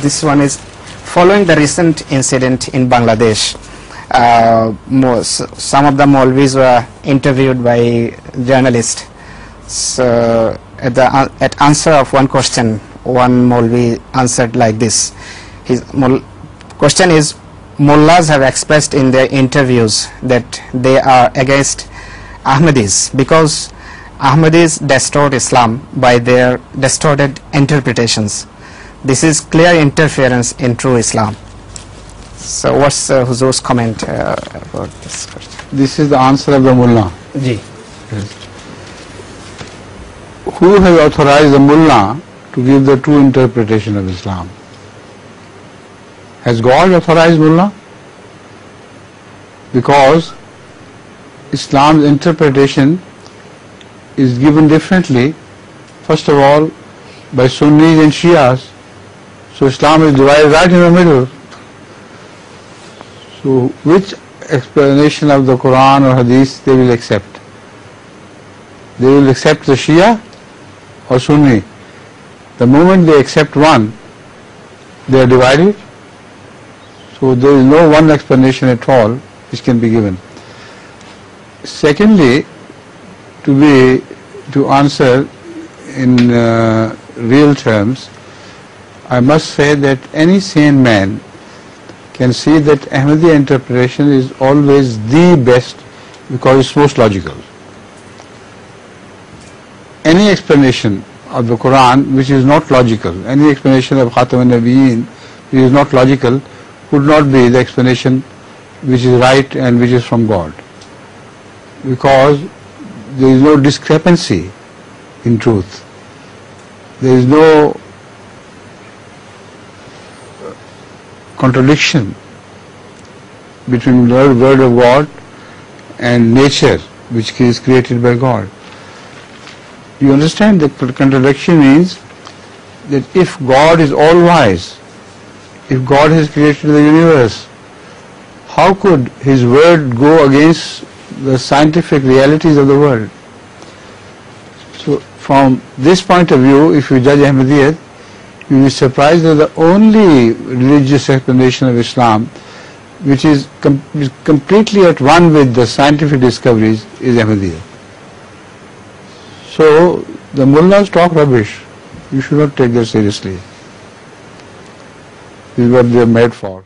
this one is following the recent incident in Bangladesh. Some of the Molvis were interviewed by journalists. So at answer of one question, one Molvi answered like this. His question is, Mullahs have expressed in their interviews that they are against Ahmadis because Ahmadis distort Islam by their distorted interpretations. This is clear interference in true Islam. So what's Huzur's comment about this question? This is the answer of the Mullah. Ji. Yes. Who has authorized the Mullah to give the true interpretation of Islam? Has God authorized Mullah? Because Islam's interpretation is given differently. First of all, by Sunnis and Shias. So Islam is divided right in the middle. So which explanation of the Quran or Hadith they will accept? They will accept the Shia or Sunni. The moment they accept one, they are divided. So there is no one explanation at all which can be given. Secondly, to answer in real terms, I must say that any sane man can see that Ahmadiyya interpretation is always the best because it's most logical. Any explanation of the Quran which is not logical, any explanation of Khatam al-Nabiyyin which is not logical would not be the explanation which is right and which is from God. Because there is no discrepancy in truth. There is no contradiction between the word of God and nature which is created by God. You understand that contradiction means that if God is all wise, if God has created the universe, how could His word go against the scientific realities of the world? So from this point of view, if you judge Ahmadiyyat, you will be surprised that the only religious explanation of Islam which is completely at one with the scientific discoveries is Ahmadiyya. So the mullahs talk rubbish. You should not take that seriously. This is what they are made for.